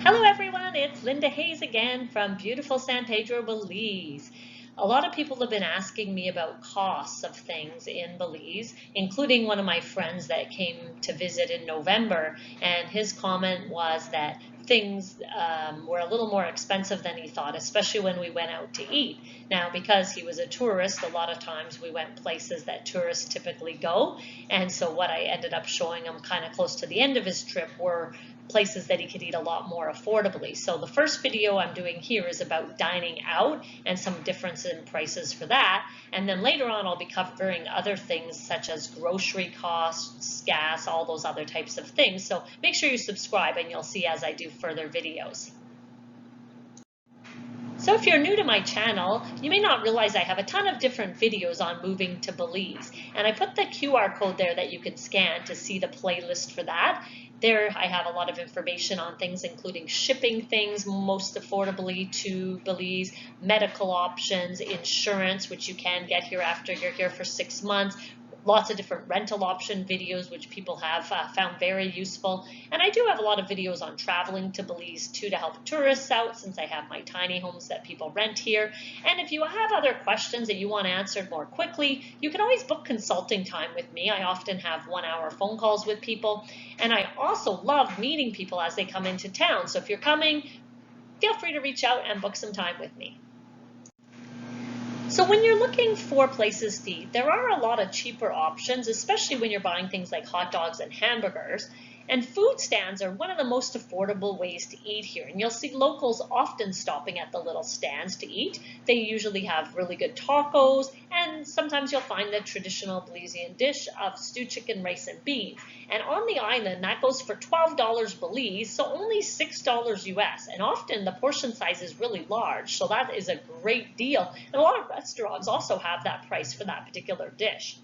Hello everyone, it's Linda Hayes again from beautiful San Pedro, Belize. A lot of people have been asking me about costs of things in Belize, including one of my friends that came to visit in November, and his comment was that things were a little more expensive than he thought, especially when we went out to eat. Now, because he was a tourist, a lot of times we went places that tourists typically go, and so what I ended up showing him kind of close to the end of his trip were places that he could eat a lot more affordably. So the first video I'm doing here is about dining out and some difference in prices for that. And then later on I'll be covering other things such as grocery costs, gas, all those other types of things. So make sure you subscribe and you'll see as I do further videos. So if you're new to my channel, you may not realize I have a ton of different videos on moving to Belize. And I put the QR code there that you can scan to see the playlist for that. There I have a lot of information on things including shipping things most affordably to Belize, medical options, insurance, which you can get here after you're here for 6 months, lots of different rental option videos, which people have found very useful. And I do have a lot of videos on traveling to Belize too to help tourists out, since I have my tiny homes that people rent here. And if you have other questions that you want answered more quickly, you can always book consulting time with me. I often have 1-hour phone calls with people. And I also love meeting people as they come into town. So if you're coming, feel free to reach out and book some time with me. So when you're looking for places to eat, there are a lot of cheaper options, especially when you're buying things like hot dogs and hamburgers. And food stands are one of the most affordable ways to eat here. And you'll see locals often stopping at the little stands to eat. They usually have really good tacos, and sometimes you'll find the traditional Belizean dish of stewed chicken, rice, and beans. And on the island, that goes for $12 Belize, so only $6 US. And often the portion size is really large, so that is a great deal. And a lot of restaurants also have that price for that particular dish.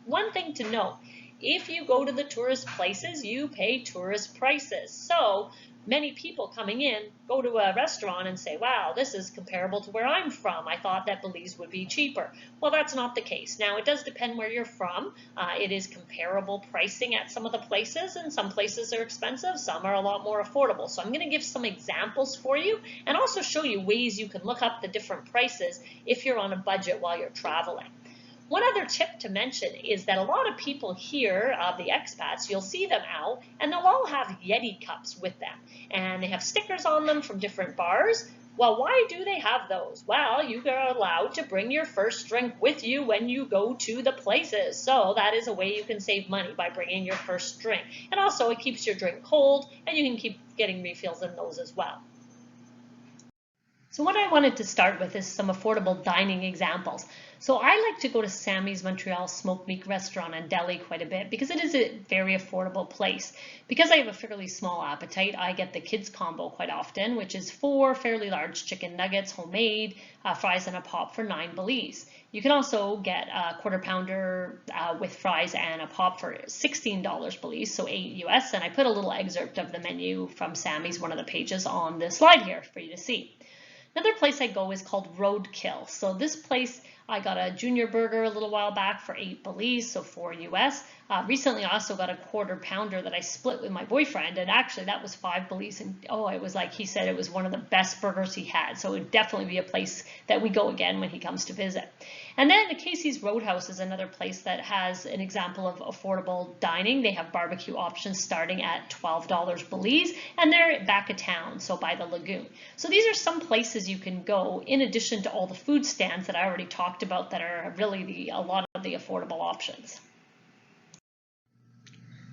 One thing to note, if you go to the tourist places, you pay tourist prices. So many people coming in go to a restaurant and say, wow, this is comparable to where I'm from. I thought that Belize would be cheaper. Well, that's not the case. Now, it does depend where you're from. It is comparable pricing at some of the places, and some places are expensive, some are a lot more affordable. So I'm going to give some examples for you and also show you ways you can look up the different prices if you're on a budget while you're traveling. One other tip to mention is that a lot of people here, the expats, you'll see them out, and they'll all have Yeti cups with them. And they have stickers on them from different bars. Well, why do they have those? Well, you are allowed to bring your first drink with you when you go to the places. So that is a way you can save money, by bringing your first drink. And also it keeps your drink cold, and you can keep getting refills in those as well. So what I wanted to start with is some affordable dining examples. So I like to go to Sammy's Montreal Smoked Meat Restaurant and Deli quite a bit because it is a very affordable place. Because I have a fairly small appetite, I get the kids combo quite often, which is 4 fairly large chicken nuggets, homemade, fries and a pop for 9 Belize. You can also get a quarter pounder with fries and a pop for $16 Belize, so 8 US. And I put a little excerpt of the menu from Sammy's, one of the pages on the slide here for you to see. Another place I go is called Roadkill. So this place, I got a junior burger a little while back for 8 Belize, so 4 US. Recently I also got a quarter pounder that I split with my boyfriend, and actually that was 5 Belize, and oh, it was like, he said it was one of the best burgers he had, so it would definitely be a place that we go again when he comes to visit. And then the Casey's Roadhouse is another place that has an example of affordable dining. They have barbecue options starting at $12 Belize, and they're back of town, so by the lagoon. So these are some places you can go in addition to all the food stands that I already talked about that are really a lot of the affordable options.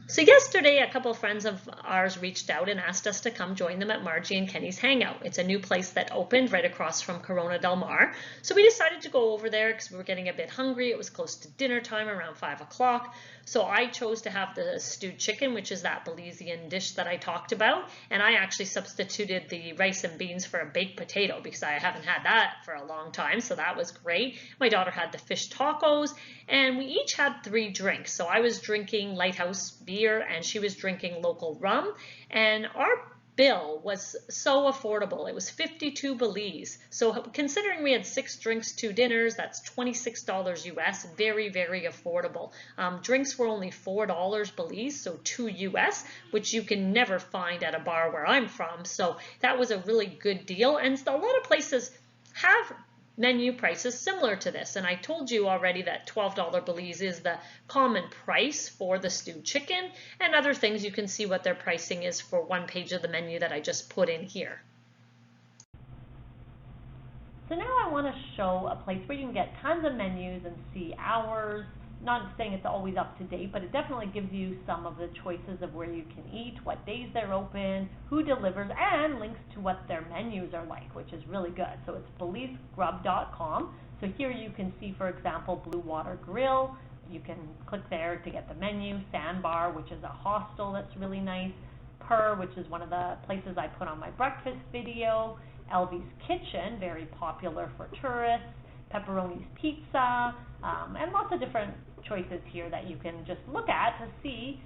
So yesterday, a couple of friends of ours reached out and asked us to come join them at Margie and Kenny's Hangout. It's a new place that opened right across from Corona Del Mar. So we decided to go over there because we were getting a bit hungry. It was close to dinner time, around 5 o'clock. So I chose to have the stewed chicken, which is that Belizean dish that I talked about. And I actually substituted the rice and beans for a baked potato because I haven't had that for a long time. So that was great. My daughter had the fish tacos, and we each had 3 drinks. So I was drinking Lighthouse beer and she was drinking local rum. And our bill was so affordable. It was 52 Belize. So considering we had 6 drinks, 2 dinners, that's $26 US, very, very affordable. Drinks were only $4 Belize, so 2 US, which you can never find at a bar where I'm from. So that was a really good deal. And a lot of places have menu prices similar to this, and I told you already that $12 Belize is the common price for the stewed chicken, and other things you can see what their pricing is for one page of the menu that I just put in here. So now I want to show a place where you can get tons of menus and see hours. Not saying it's always up to date, but it definitely gives you some of the choices of where you can eat, what days they're open, who delivers, and links to what their menus are like, which is really good. So it's BelizeGrub.com. So here you can see, for example, Blue Water Grill. You can click there to get the menu. Sandbar, which is a hostel that's really nice. Purr, which is one of the places I put on my breakfast video. Elvie's Kitchen, very popular for tourists. Pepperoni's Pizza, and lots of different choices here that you can just look at to see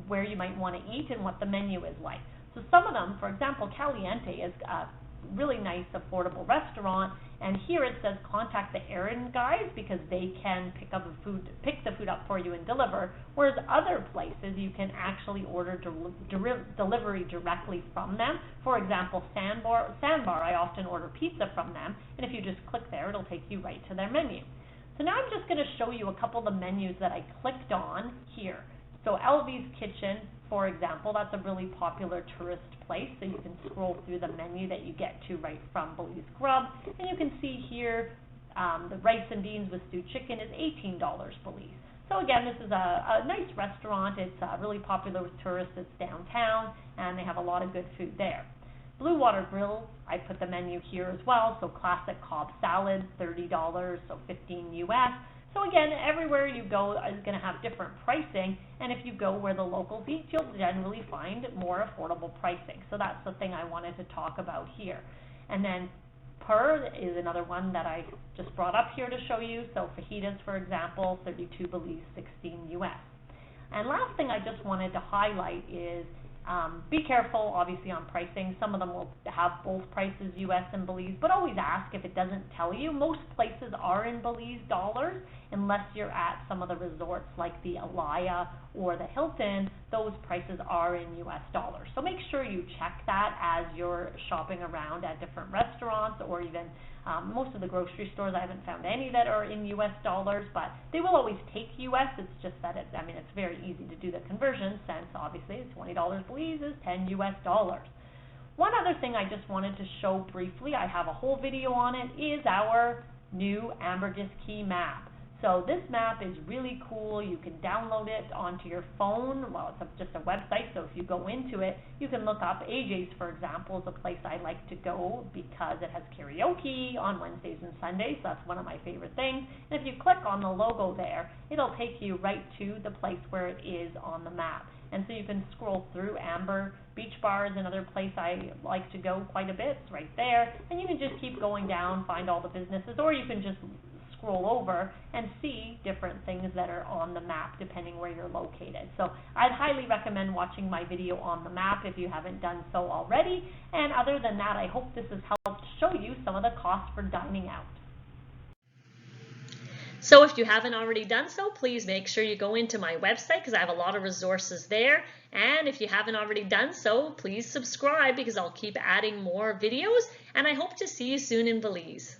where you might want to eat and what the menu is like. So some of them, for example, Caliente is a really nice, affordable restaurant, and here it says contact the errand guys because they can pick the food up for you and deliver, whereas other places you can actually order delivery directly from them. For example, Sandbar, I often order pizza from them, and if you just click there, it'll take you right to their menu. So now I'm just going to show you a couple of the menus that I clicked on here. So Elvie's Kitchen, for example, that's a really popular tourist place, so you can scroll through the menu that you get to right from Belize Grub, and you can see here the rice and beans with stewed chicken is $18 Belize. So again, this is a nice restaurant. It's really popular with tourists. It's downtown, and they have a lot of good food there. Blue Water Grill, I put the menu here as well, so classic Cobb salad, $30, so 15 US. So again, everywhere you go is going to have different pricing, and if you go where the locals eat, you'll generally find more affordable pricing. So that's the thing I wanted to talk about here. And then Purr is another one that I just brought up here to show you. So fajitas, for example, 32 Belize, 16 US. And last thing I just wanted to highlight is be careful, obviously, on pricing. Some of them will have both prices, US and Belize, but always ask if it doesn't tell you. Most places are in Belize dollars, unless you're at some of the resorts like the Alaya or the Hilton. Those prices are in US dollars. So make sure you check that as you're shopping around at different restaurants, or even most of the grocery stores. I haven't found any that are in US dollars, but they will always take US. It's just that it's very easy to do the conversion, since obviously $20 Belize is 10 US dollars. One other thing I just wanted to show briefly, I have a whole video on it, is our new Ambergris Caye map. So this map is really cool. You can download it onto your phone. Well, it's just a website, so if you go into it, you can look up AJ's, for example, is a place I like to go because it has karaoke on Wednesdays and Sundays. So that's one of my favorite things. And if you click on the logo there, it'll take you right to the place where it is on the map. And so you can scroll through. Amber Beach Bar is another place I like to go quite a bit. It's right there. And you can just keep going down, find all the businesses, or you can just scroll over and see different things that are on the map depending where you're located. So I'd highly recommend watching my video on the map if you haven't done so already. And other than that, I hope this has helped show you some of the costs for dining out. So if you haven't already done so, please make sure you go into my website because I have a lot of resources there. And if you haven't already done so, please subscribe because I'll keep adding more videos. And I hope to see you soon in Belize.